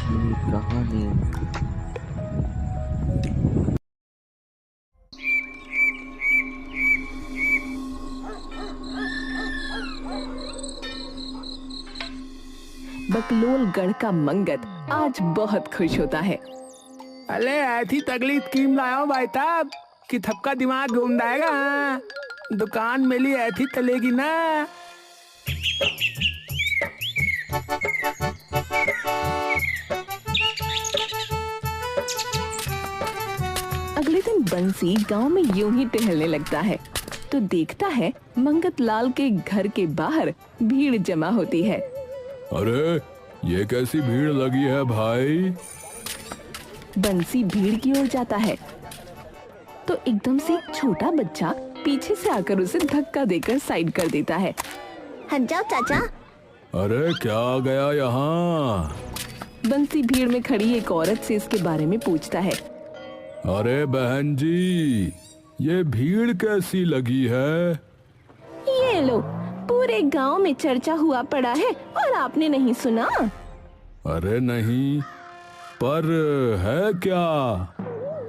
कहानी। बकलोलगढ़ का मंगत आज बहुत खुश होता है। अरे ऐसी तगड़ी स्कीम लाया भाई साहब कि सबका दिमाग घूम जाएगा। दुकान मिली ऐसी चलेगी ना। अगले दिन बंसी गांव में यूं ही टहलने लगता है तो देखता है मंगत लाल के घर के बाहर भीड़ जमा होती है। अरे ये कैसी भीड़ लगी है भाई? बंसी भीड़ की ओर जाता है तो एकदम से एक छोटा बच्चा पीछे से आकर उसे धक्का देकर साइड कर देता है। हट जाओ चाचा। अरे क्या आ गया यहाँ? बंसी भीड़ में खड़ी एक औरत से इसके बारे में पूछता है। अरे बहन जी, ये भीड़ कैसी लगी है? ये लो, पूरे गांव में चर्चा हुआ पड़ा है और आपने नहीं सुना? अरे नहीं, पर है क्या?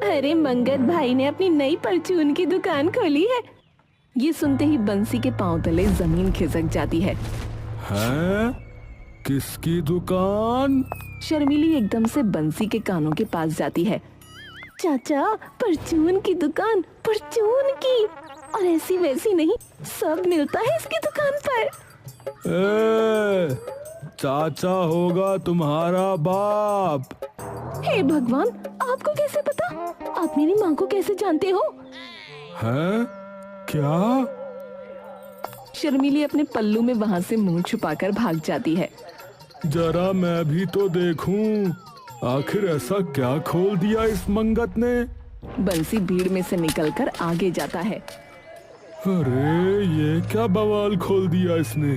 अरे मंगत भाई ने अपनी नई परचून की दुकान खोली है। ये सुनते ही बंसी के पांव तले जमीन खिसक जाती है। हैं? किसकी दुकान? शर्मिली एकदम से बंसी के कानों के पास जाती है। चाचा, परचून की दुकान, परचून की, और ऐसी वैसी नहीं, सब मिलता है इसकी दुकान पर। ए, चाचा होगा तुम्हारा बाप। हे भगवान, आपको कैसे पता? आप मेरी माँ को कैसे जानते हो? हैं? क्या? शर्मिली अपने पल्लू में वहाँ से मुंह छुपाकर भाग जाती है। जरा मैं भी तो देखूं, आखिर ऐसा क्या खोल दिया इस मंगत ने? बंसी भीड़ में से निकलकर आगे जाता है। अरे ये क्या बवाल खोल दिया इसने?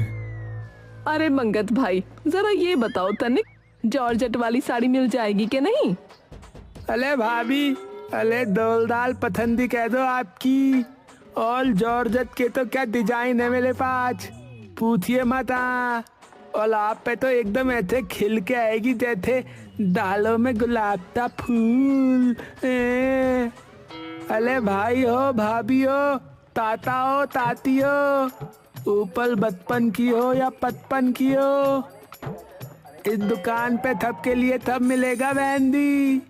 अरे मंगत भाई, जरा ये बताओ तनिक, जॉर्जेट वाली साड़ी मिल जाएगी कि नहीं? अले भाभी, अले दोलदाल पसंदी कह दो आपकी। और जॉर्जेट के तो क्या डिजाइन है मेरे पास, पूछिए मत। और आप पे तो एकदम ऐसे खिल के आएगी जैसे दालों में गुलाब का फूल। अले भाई हो, भाभी हो, ताता हो, ताती हो, ऊपर बचपन की हो या पचपन की हो, इस दुकान पे सबके लिए सब मिलेगा बहंदी।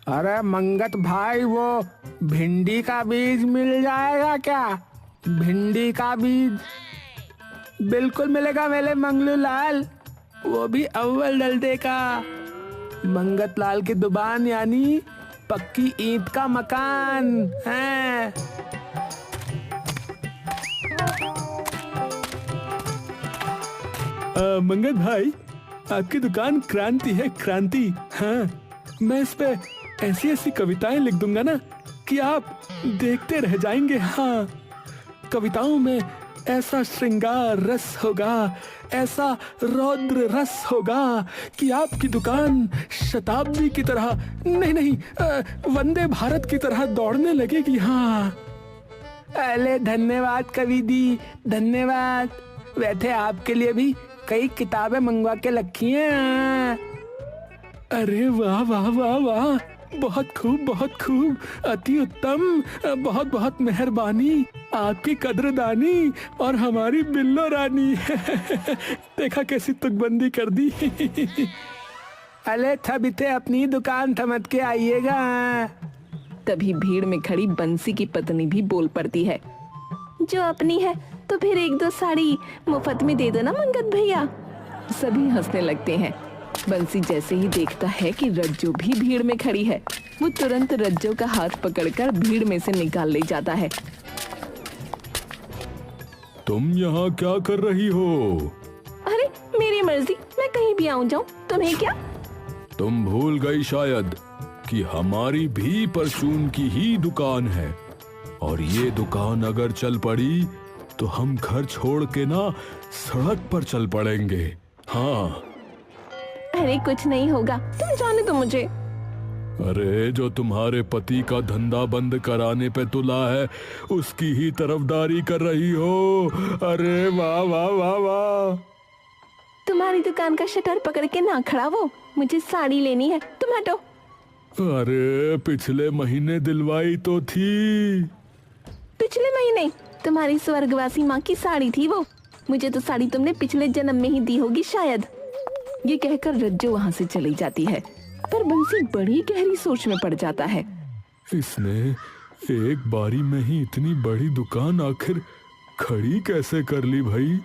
अरे मंगत भाई, वो भिंडी का बीज मिल जाएगा क्या? भिंडी का बीज बिल्कुल मिलेगा मेरे मंगलू लाल, वो भी अव्वल डलते का। मंगत लाल की दुकान यानी पक्की ईंट का मकान है। मंगत भाई, आपकी दुकान क्रांति है, क्रांति। हाँ, मैं इस पे ऐसी ऐसी कविताएं लिख दूंगा ना कि आप देखते रह जाएंगे। हाँ, कविताओं में ऐसा श्रृंगार रस होगा, ऐसा रौद्र रस होगा कि आपकी दुकान शताब्दी की तरह, नहीं, वंदे भारत की तरह दौड़ने लगेगी। हाँ। अरे धन्यवाद कवि दी, धन्यवाद। वैसे आपके लिए भी कई किताबें मंगवा के रखी हैं। अरे वाह वाह वाह वाह, बहुत खूब, बहुत खूब, अति उत्तम, बहुत बहुत मेहरबानी, आपकी कद्रदानी और हमारी बिल्लो रानी। देखा कैसी तुकबंदी कर दी। अरे सब इसे अपनी दुकान समझ के आइएगा। तभी भीड़ में खड़ी बंसी की पत्नी भी बोल पड़ती है। जो अपनी है तो फिर एक दो साड़ी मुफ्त में दे दो ना मंगत भैया। सभी हंसने लगते हैं। बंसी जैसे ही देखता है कि रज्जो भी भीड़ में खड़ी है, वो तुरंत रज्जो का हाथ पकड़कर भीड़ में से निकाल ले जाता है। तुम यहाँ क्या कर रही हो? अरे मेरी मर्जी, मैं कहीं भी आऊँ जाऊँ, तुम्हें क्या? तुम भूल गई शायद कि हमारी भी परचून की ही दुकान है, और ये दुकान अगर चल पड़ी तो हम घर छोड़ के ना सड़क पर चल पड़ेंगे। हाँ। अरे कुछ नहीं होगा, तुम जाने दो मुझे। अरे जो तुम्हारे पति का धंधा बंद कराने पे तुला है, उसकी ही तरफदारी कर रही हो। अरे वाह वाह वाह वाह। तुम्हारी दुकान का शटर पकड़ के ना खड़ा वो, मुझे साड़ी लेनी है, तुम हटो। अरे पिछले महीने दिलवाई तो थी। पिछले महीने? तुम्हारी स्वर्गवासी माँ की साड़ी थी वो। मुझे तो साड़ी तुमने पिछले जन्म में ही दी होगी शायद। ये कहकर रज्जो वहाँ से चली जाती है, पर बंसी बड़ी गहरी सोच में पड़ जाता है। इसने एक बारी में ही इतनी बड़ी दुकान आखिर खड़ी कैसे कर ली भाई?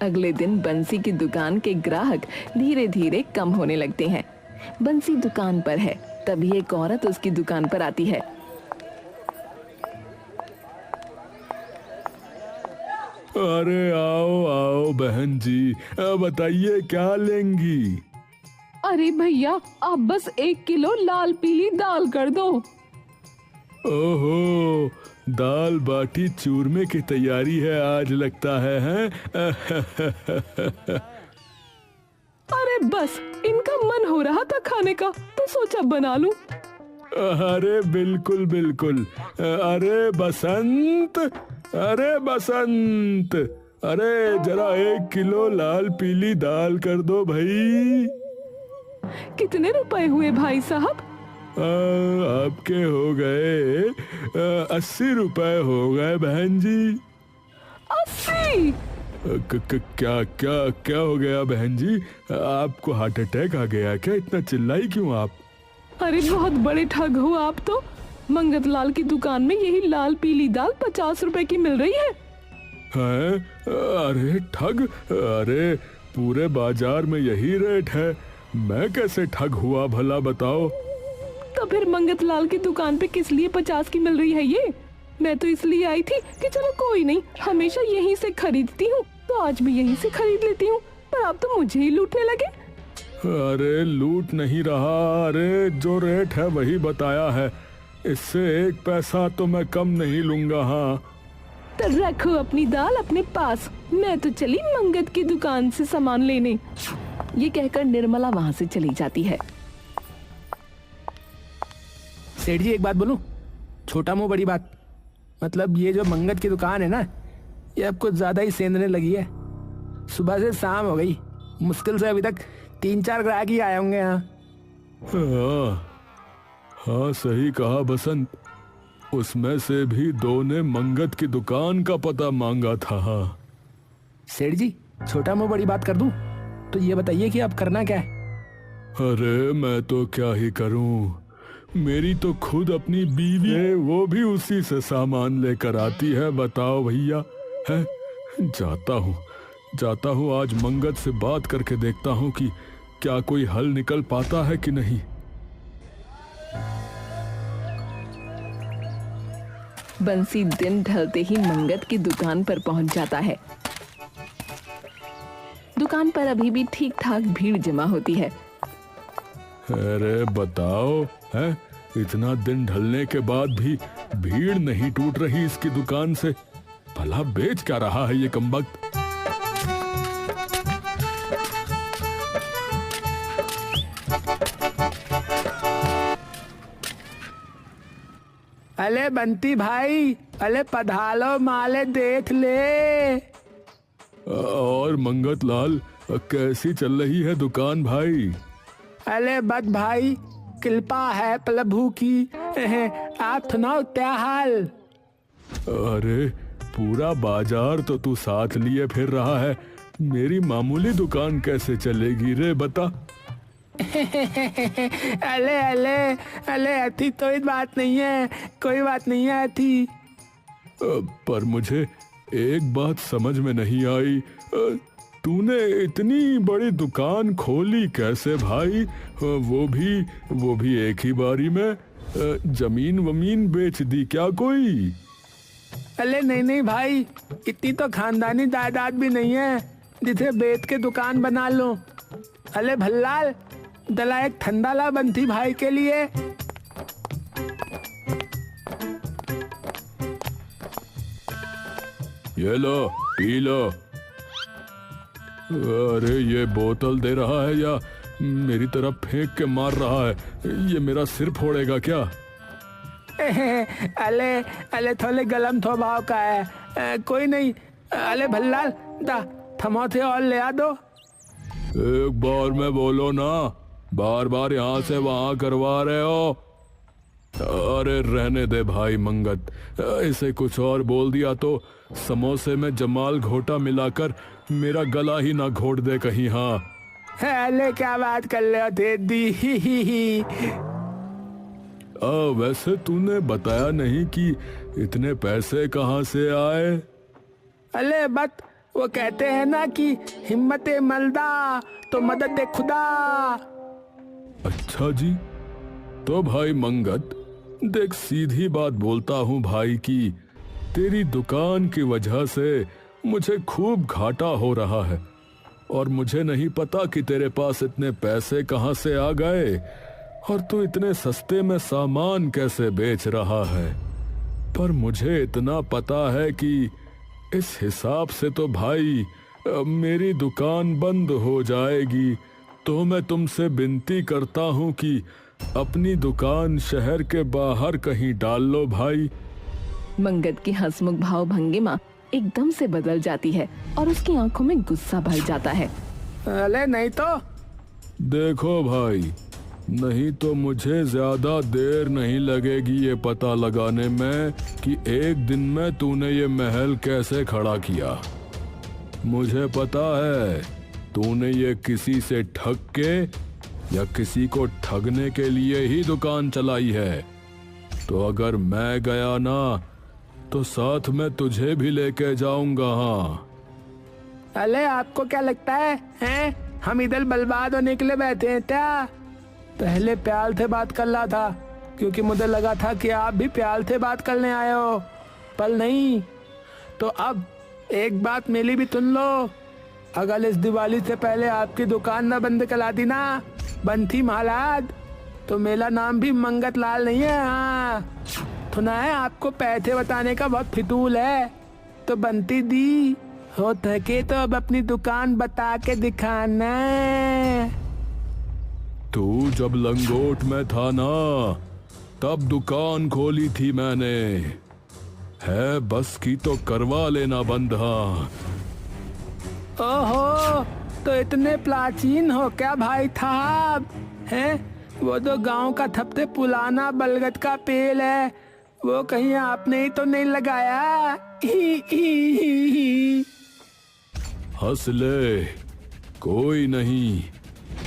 अगले दिन बंसी की दुकान के ग्राहक धीरे धीरे कम होने लगते हैं। बंसी दुकान पर है, तभी एक औरत उसकी दुकान पर आती है। अरे आओ आओ बहन जी, बताइए क्या लेंगी? अरे भैया, आप बस 1 किलो लाल पीली दाल कर दो। ओहो, दाल बाटी चूरमे की तैयारी है आज लगता है, हैं? अरे बस, इनका मन हो रहा था खाने का तो सोचा बना लूं। अरे बिल्कुल बिल्कुल। अरे बसंत, अरे बसंत, अरे जरा 1 किलो लाल पीली दाल कर दो भाई। कितने रुपए हुए भाई साहब? आपके हो गए 80 रुपए हो गए बहन जी। 80? क्या क्या क्या हो गया बहन जी? आपको हार्ट अटैक आ गया क्या? इतना चिल्लाई क्यों आप? अरे बहुत बड़े ठग हो आप तो। मंगत लाल की दुकान में यही लाल पीली दाल 50 रुपए की मिल रही है। हैं? अरे ठग? अरे पूरे बाजार में यही रेट है, मैं कैसे ठग हुआ भला बताओ? तो फिर मंगत लाल की दुकान पे किस लिए 50 की मिल रही है ये? मैं तो इसलिए आई थी कि चलो कोई नहीं, हमेशा यहीं से खरीदती हूँ तो आज भी यहीं से खरीद लेती हूँ, पर आप तो मुझे ही लूटने लगे। अरे लूट नहीं रहा, अरे जो रेट है वही बताया है, इससे 1 पैसा तो मैं कम नहीं लूंगा। हाँ तो रखो अपनी दाल अपने पास, मैं तो चली मंगत की दुकान से सामान लेने। ये कहकर निर्मला वहाँ से चली जाती है। सेठ जी एक बात बोलूं, छोटा मुंह बड़ी बात। मतलब ये जो मंगत की दुकान है ना, ये अब कुछ ज्यादा ही सेंधने लगी है। सुबह से शाम हो गई, मुश्किल से अभी तक 3-4 ग्राहक ही आए होंगे यहाँ। हाँ सही कहा बसंत, उसमें से भी 2 ने मंगत की दुकान का पता मांगा था। हाँ सेठ जी छोटा मुंह बड़ी बात कर दूं तो ये बताइए कि आप करना क्या है? अरे मैं तो क्या ही करूं, मेरी तो खुद अपनी बीवी है, वो भी उसी से सामान लेकर आती है। बताओ भैया, है? जाता हूँ आज मंगत से बात करके देखता हूँ कि क्या कोई हल निकल पाता है कि नहीं। बंसी दिन ढलते ही मंगत की दुकान पर पहुंच जाता है। दुकान पर अभी भी ठीक ठाक भीड़ जमा होती है। अरे बताओ, है? इतना दिन ढलने के बाद भी भीड़ नहीं टूट रही इसकी दुकान से। भला बेच क्या रहा है ये कमबख्त? अले बंटी भाई, अले पधालो माले देख ले। और मंगत लाल, कैसी चल रही है दुकान भाई? अले बद भाई, कृपा है प्रभु की। आप सुनाओ क्या हाल? अरे पूरा बाजार तो तू साथ लिए फिर रहा है, मेरी मामूली दुकान कैसे चलेगी रे बता? अले अले अले अथी कोई बात नहीं है, कोई बात नहीं है अथी। पर मुझे एक बात समझ में नहीं आई, तूने इतनी बड़ी दुकान खोली कैसे भाई? वो भी एक ही बारी में? जमीन वमीन बेच दी क्या कोई? अले नहीं भाई, इतनी तो खानदानी जायदाद भी नहीं है जिसे बेच के दुकान बना लो। अले भल्लाल, दला एक ठंडा ला बंटी भाई के लिए। ये लो पी लो। अरे ये बोतल दे रहा है या मेरी तरफ फेंक के मार रहा है? ये मेरा सिर फोड़ेगा क्या? अले अले थोड़े गलम थो भाव का है। कोई नहीं। अले भल्लाल दा थमो थे और ले आ दो। एक बार में बोलो ना, बार बार यहाँ से वहां करवा रहे हो। अरे रहने दे भाई मंगत, इसे कुछ और बोल दिया तो समोसे में जमाल घोटा मिलाकर मेरा गला ही ना घोट दे कहीं। हाँ अले क्या बात कर रहे हो दी। वैसे तूने बताया नहीं कि इतने पैसे कहाँ से आए। अले बत वो कहते हैं ना कि हिम्मत मलदा तो मदद खुदा। अच्छा जी, तो भाई मंगत देख, सीधी बात बोलता हूँ भाई कि तेरी दुकान की वजह से मुझे खूब घाटा हो रहा है और मुझे नहीं पता कि तेरे पास इतने पैसे कहाँ से आ गए और तू इतने सस्ते में सामान कैसे बेच रहा है। पर मुझे इतना पता है कि इस हिसाब से तो भाई मेरी दुकान बंद हो जाएगी। तो मैं तुमसे विनती करता हूँ कि अपनी दुकान शहर के बाहर कहीं डाल लो भाई। मंगत की हंसमुख भाव भंगिमा एकदम से बदल जाती है और उसकी आंखों में गुस्सा भर जाता है। अले नहीं तो। देखो भाई, नहीं तो मुझे ज्यादा देर नहीं लगेगी ये पता लगाने में कि एक दिन में तूने ये महल कैसे खड़ा किया। मुझे पता है तूने ये किसी से ठग के या किसी को ठगने के लिए ही दुकान चलाई है। तो अगर मैं गया ना तो साथ में तुझे भी लेके जाऊंगा। हाँ अले आपको क्या लगता है, हैं? हम इधर बर्बाद होने के लिए बैठे हैं क्या? पहले प्यार से बात कर रहा था क्योंकि मुझे लगा था कि आप भी प्यार से बात करने आए हो, पर नहीं। तो अब एक बात मेरी भी सुन लो, अगर इस दिवाली से पहले आपकी दुकान ना बंद करा दी ना बंटी महाराज, तो मेरा नाम भी मंगत लाल नहीं है। हाँ सुना है आपको पैसे बताने का बहुत फितूल है। तो बंटी दी हो थके तो अब अपनी दुकान बता के दिखाना। तू जब लंगोट में था ना तब दुकान खोली थी मैंने, है बस की तो करवा लेना बंद। हाँ ओहो, तो इतने प्राचीन हो क्या भाई साहब? हैं? वो तो गांव का सबसे पुराना बलगद का पेड़ है, वो कहीं आपने ही तो नहीं लगाया? हंस ले, कोई नहीं,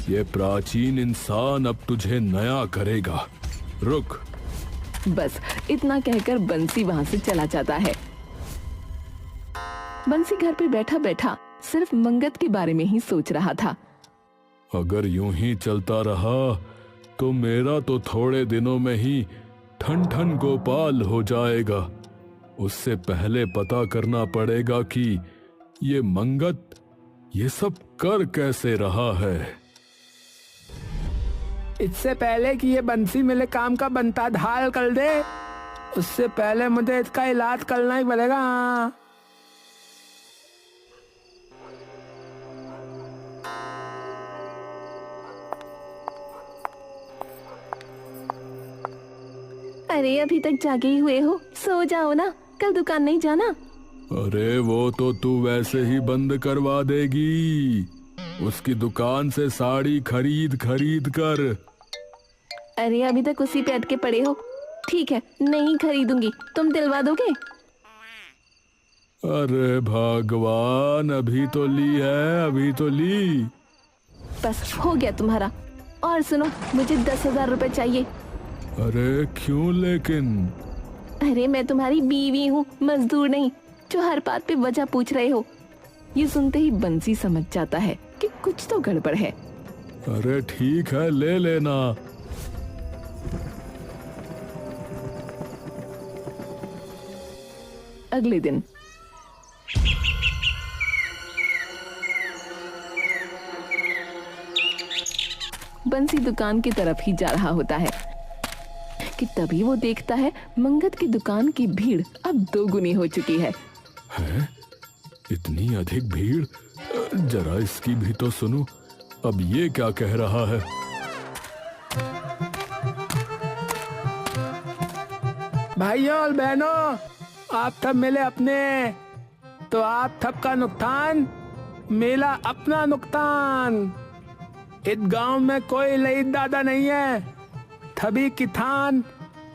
ये प्राचीन इंसान अब तुझे नया करेगा, रुक। बस इतना कहकर बंसी वहाँ से चला जाता है। बंसी घर पे बैठा बैठा सिर्फ मंगत के बारे में ही सोच रहा था। अगर यूं ही चलता रहा तो मेरा तो थोड़े दिनों में ही ठन ठन गोपाल हो जाएगा। उससे पहले पता करना पड़ेगा कि ये मंगत ये सब कर कैसे रहा है। इससे पहले कि ये बंसी मेरे काम का बनता ढाल कर दे, उससे पहले मुझे इसका इलाज करना ही पड़ेगा। अरे अभी तक जागे ही हुए हो, सो जाओ ना, कल दुकान नहीं जाना? अरे वो तो तू वैसे ही बंद करवा देगी, उसकी दुकान से साड़ी खरीद खरीद कर। अरे अभी तक उसी पे अटके पड़े हो। ठीक है, नहीं खरीदूंगी, तुम दिलवा दोगे? अरे भगवान, अभी तो ली है, अभी तो ली। बस हो गया तुम्हारा। और सुनो, मुझे 10,000 रुपए चाहिए। अरे क्यों लेकिन? अरे मैं तुम्हारी बीवी हूँ, मजदूर नहीं, जो हर बात पे वजह पूछ रहे हो। ये सुनते ही बंसी समझ जाता है कि कुछ तो गड़बड़ है। अरे ठीक है, ले लेना। अगले दिन बंसी दुकान की तरफ ही जा रहा होता है कि तभी वो देखता है मंगत की दुकान की भीड़ अब 2 गुनी हो चुकी है। हैं? इतनी अधिक भीड़? जरा इसकी भी तो सुनो, अब ये क्या कह रहा है? भाइयों और बहनों, आप सब मिले अपने तो आप सबका नुकसान, मेरा अपना नुकसान। इस गांव में कोई लईद दादा नहीं है, सभी किसान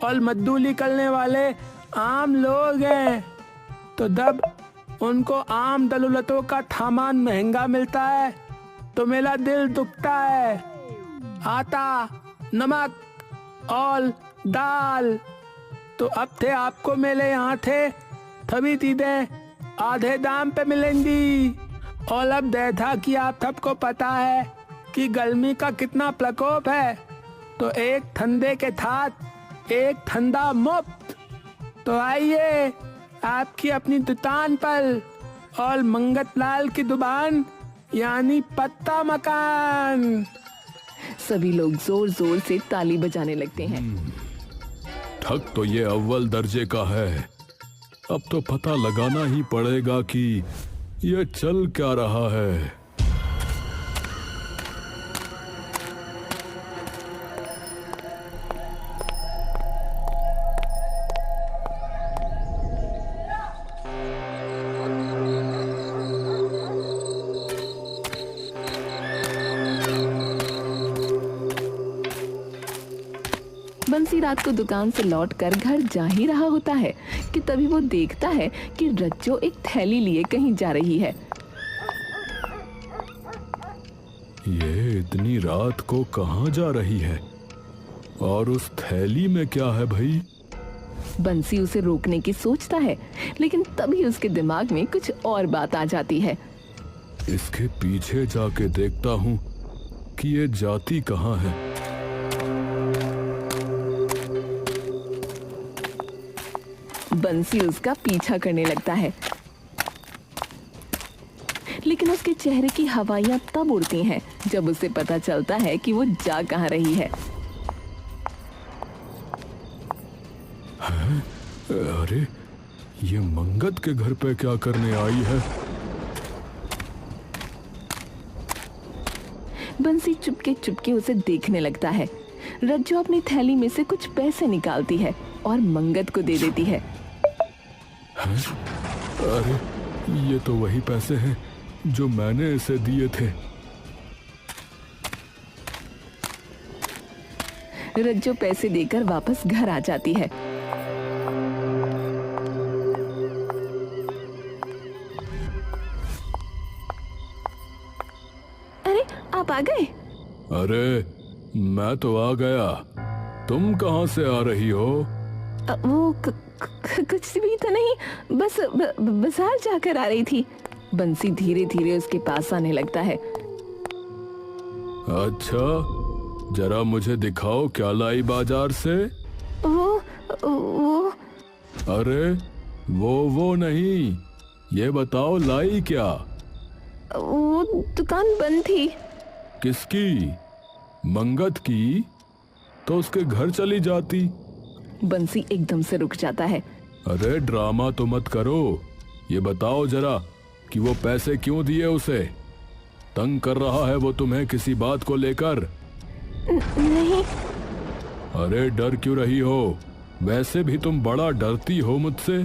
और मजदूरी करने वाले आम लोग हैं। तो जब उनको आम दलूलतों का सामान महंगा मिलता है तो मेरा दिल दुखता है। आटा, नमक और दाल तो अब थे आपको मेरे यहाँ थे सभी चीजें आधे दाम पे मिलेंगी। और अब जैसा कि आप सबको पता है कि गर्मी का कितना प्रकोप है, तो एक ठंडे के साथ एक ठंडा मुफ्त। तो आइए आपकी अपनी दुकान पर, और मंगत लाल की दुकान यानी पत्ता मकान। सभी लोग जोर जोर से ताली बजाने लगते हैं। ठग तो ये अव्वल दर्जे का है। अब तो पता लगाना ही पड़ेगा कि ये चल क्या रहा है। बंसी रात को दुकान से लौटकर घर जा ही रहा होता है कि तभी वो देखता है कि रज्जो एक थैली लिए कहीं जा रही है। ये इतनी रात को कहाँ जा रही है और उस थैली में क्या है भाई? बंसी उसे रोकने की सोचता है, लेकिन तभी उसके दिमाग में कुछ और बात आ जाती है। इसके पीछे जाके देखता हूँ कि ये जाती कहाँ है। बंसी उसका पीछा करने लगता है, लेकिन उसके चेहरे की हवाइयां तब उड़ती हैं जब उसे पता चलता है कि वो जा कहाँ रही है। अरे ये मंगत के घर पे क्या करने आई है? बंसी चुपके चुपके उसे देखने लगता है। रज्जो अपनी थैली में से कुछ पैसे निकालती है और मंगत को दे देती है। अरे ये तो वही पैसे हैं जो मैंने इसे दिए थे। रज्जो पैसे देकर वापस घर आ जाती है। अरे आप आ गए? अरे मैं तो आ गया, तुम कहाँ से आ रही हो? वो कुछ भी तो नहीं, बस बाजार जाकर आ रही थी। बंसी धीरे धीरे उसके पास आने लगता है। अच्छा, जरा मुझे दिखाओ क्या लाई बाजार से। वो अरे वो नहीं, ये बताओ लाई क्या? वो दुकान बंद थी। किसकी? मंगत की? तो उसके घर चली जाती। बंसी एकदम से रुक जाता है। अरे ड्रामा तो मत करो, ये बताओ जरा कि वो पैसे क्यों दिए उसे? तंग कर रहा है वो तुम्हें किसी बात को लेकर? नहीं। अरे डर क्यों रही हो? वैसे भी तुम बड़ा डरती हो मुझसे।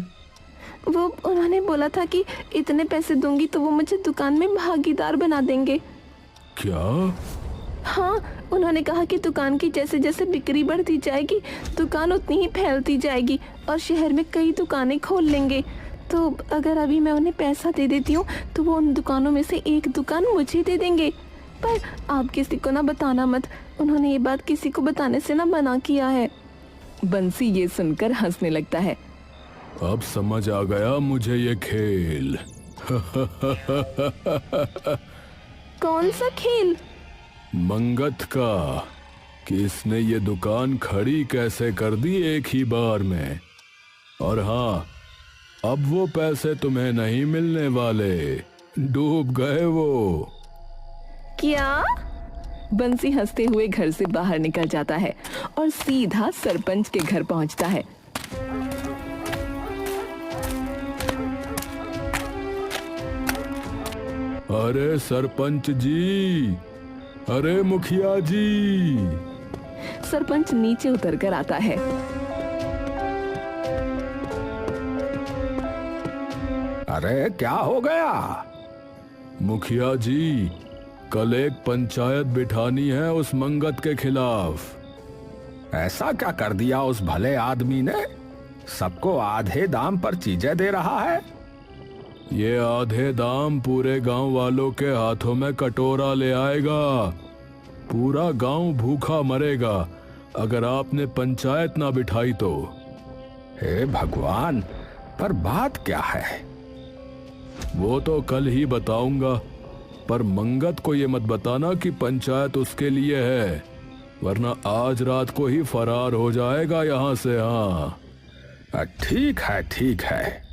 वो उन्होंने बोला था कि इतने पैसे दूंगी तो वो मुझे दुकान में भागीदार बना देंगे। क्या? हाँ, उन्होंने कहा कि दुकान की जैसे जैसे बिक्री बढ़ती जाएगी दुकान उतनी ही फैलती जाएगी और शहर में कई दुकानें खोल लेंगे। तो अगर अभी मैं उन्हें पैसा दे देती हूँ तो वो उन दुकानों में से एक दुकान मुझे दे देंगे। पर आप किसी को ना बताना मत, उन्होंने ये बात किसी को बताने से ना मना किया है। बंसी ये सुनकर हंसने लगता है। अब समझ आ गया मुझे ये खेल। कौन सा खेल? मंगत का, कि इसने ये दुकान खड़ी कैसे कर दी एक ही बार में। और हाँ, अब वो पैसे तुम्हें नहीं मिलने वाले, डूब गए वो। क्या? बंसी हंसते हुए घर से बाहर निकल जाता है और सीधा सरपंच के घर पहुंचता है। अरे सरपंच जी, अरे मुखिया जी। सरपंच नीचे उतरकर आता है। अरे क्या हो गया? मुखिया जी, कल एक पंचायत बिठानी है उस मंगत के खिलाफ। ऐसा क्या कर दिया उस भले आदमी ने? सबको आधे दाम पर चीजें दे रहा है। ये आधे दाम पूरे गांव वालों के हाथों में कटोरा ले आएगा। पूरा गांव भूखा मरेगा अगर आपने पंचायत ना बिठाई तो। हे भगवान, पर बात क्या है? वो तो कल ही बताऊंगा, पर मंगत को ये मत बताना कि पंचायत उसके लिए है, वरना आज रात को ही फरार हो जाएगा यहाँ से। हाँ ठीक है, ठीक है।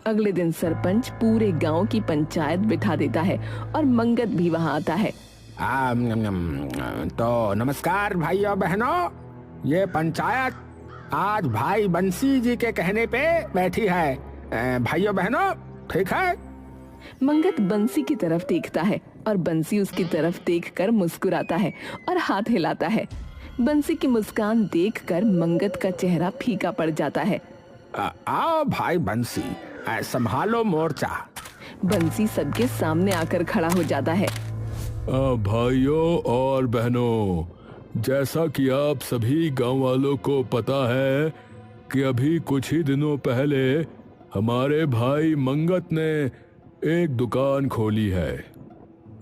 अगले दिन सरपंच पूरे गांव की पंचायत बिठा देता है और मंगत भी वहां आता है। तो नमस्कार भाइयों बहनों, ये पंचायत आज भाई बंसी जी के कहने पे बैठी है। भाइयों बहनों, ठीक है? मंगत बंसी की तरफ देखता है और बंसी उसकी तरफ देखकर मुस्कुराता है और हाथ हिलाता है। बंसी की मुस्कान देखकर मंगत का चेहरा फीका पड़ जाता है। आओ भाई बंसी, संभालो मोर्चा। बंसी सबके सामने आकर खड़ा हो जाता है। भाइयों और बहनों, जैसा कि आप सभी गांव वालों को पता है कि अभी कुछ ही दिनों पहले हमारे भाई मंगत ने एक दुकान खोली है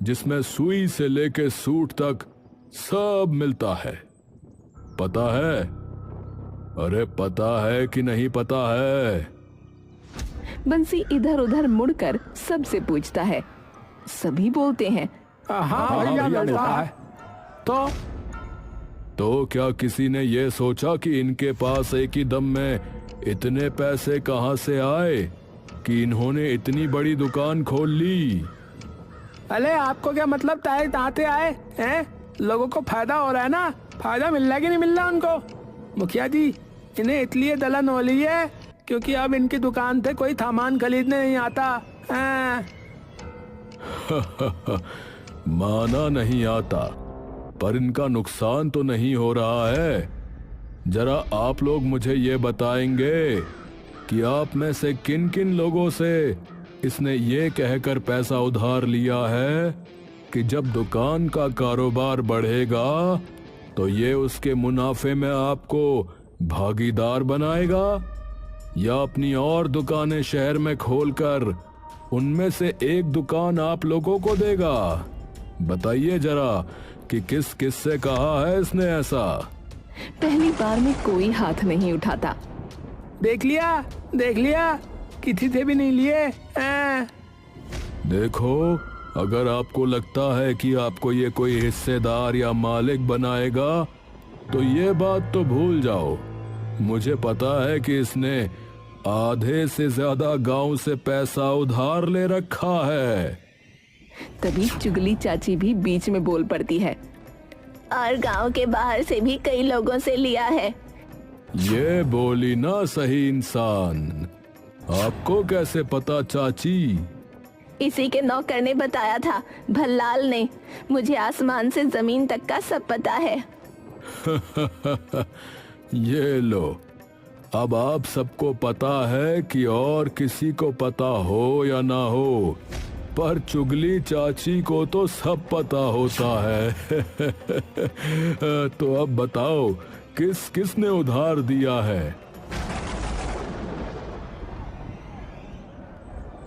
जिसमें सुई से लेके सूट तक सब मिलता है। पता है? अरे पता है कि नहीं पता है? बंसी इधर उधर मुड़कर सबसे पूछता है। सभी बोलते हैं हाँ भैया मिलता है। तो क्या किसी ने ये सोचा कि इनके पास एक ही दम में इतने पैसे कहां से आए कि इन्होंने इतनी बड़ी दुकान खोल ली? अरे आपको क्या मतलब ताए ताते आए हैं? लोगों को फायदा हो रहा है ना? फायदा मिल रहा है कि नहीं मिल रहा उनको? मुखिया जी, इन्हें इसलिए दलन हो रही है क्योंकि अब इनकी दुकान से कोई सामान खरीदने नहीं आता। माना नहीं आता, पर इनका नुकसान तो नहीं हो रहा है। जरा आप लोग मुझे ये बताएंगे कि आप में से किन किन लोगों से इसने ये कहकर पैसा उधार लिया है कि जब दुकान का कारोबार बढ़ेगा तो ये उसके मुनाफे में आपको भागीदार बनाएगा, या अपनी और दुकानें शहर में खोलकर उनमें से एक दुकान आप लोगों को देगा? बताइए जरा कि किस किस से कहा है इसने ऐसा? पहली बार में कोई हाथ नहीं उठाता। देख लिया, किसी से भी नहीं लिए। देखो, अगर आपको लगता है कि आपको ये कोई हिस्सेदार या मालिक बनाएगा तो ये बात तो भूल जाओ। मुझे पता है कि इसने आधे से ज्यादा गांव से पैसा उधार ले रखा है। तभी चुगली चाची भी बीच में बोल पड़ती है। और गांव के बाहर से भी कई लोगों से लिया है। ये बोली ना सही इंसान। आपको कैसे पता चाची? इसी के नौकर ने बताया था, भल्लाल ने। मुझे आसमान से जमीन तक का सब पता है। ये लो, अब आप सबको पता है कि और किसी को पता हो या ना हो, पर चुगली चाची को तो सब पता होता है। तो अब बताओ, किस किसने उधार दिया है?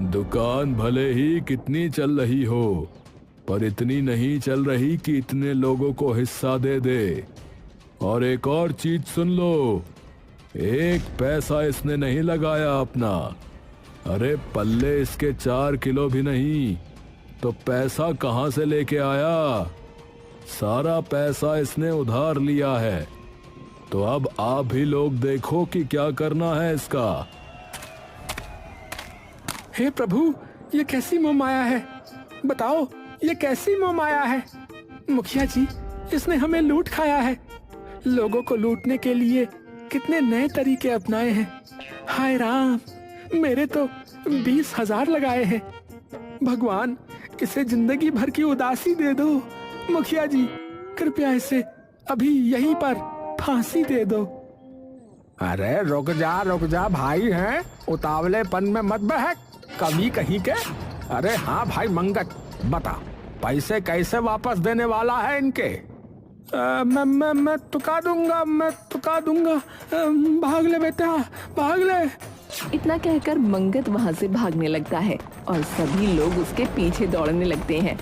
दुकान भले ही कितनी चल रही हो, पर इतनी नहीं चल रही कि इतने लोगों को हिस्सा दे दे। और एक और चीज सुन लो, एक पैसा इसने नहीं लगाया अपना। अरे पल्ले इसके 4 किलो भी नहीं, तो पैसा कहां से लेके आया? सारा पैसा इसने उधार लिया है। तो अब आप भी लोग देखो कि क्या करना है इसका। हे प्रभु, ये कैसी मोह माया है? बताओ, ये कैसी मोह माया है? मुखिया जी, इसने हमें लूट खाया है। लोगों को लूटने के लिए कितने नए तरीके अपनाए हैं। हाय राम, मेरे तो 20,000 लगाए हैं। भगवान, इसे जिंदगी भर की उदासी दे दो। मुखिया जी, कृपया इसे अभी यहीं पर फांसी दे दो। अरे रुक जा भाई, हैं उतावलेपन में मत बहक, कभी कहीं के। अरे हाँ भाई मंगत, बता पैसे कैसे वापस देने वाला है इनके? मैं तुका दूंगा। भाग ले बेटा, भाग ले। इतना कहकर मंगत वहाँ से भागने लगता है और सभी लोग उसके पीछे दौड़ने लगते हैं।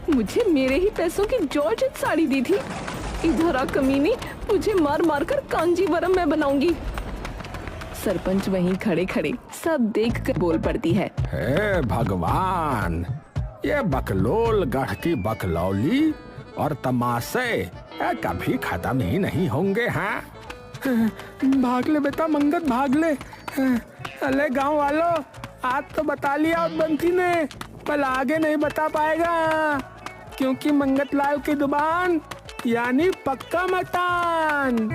मुझे मेरे ही पैसों की जॉर्जेट साड़ी दी थी, इधर आ कमीनी, मुझे मार मार कर कांजीवरम मैं बनाऊंगी। सरपंच वहीं खड़े खड़े सब देख कर बोल पड़ती है, हे भगवान, ये बकलोल गढ़ की बकलौली और तमाशे कभी खत्म ही नहीं होंगे। हैं भाग ले बेटा मंगत, भाग ले। अरे गांव वालों, आज तो बता लिया उस बंसी ने, पर आगे नहीं बता पाएगा, क्योंकि मंगत लाल की जुबान यानी पक्का मकान।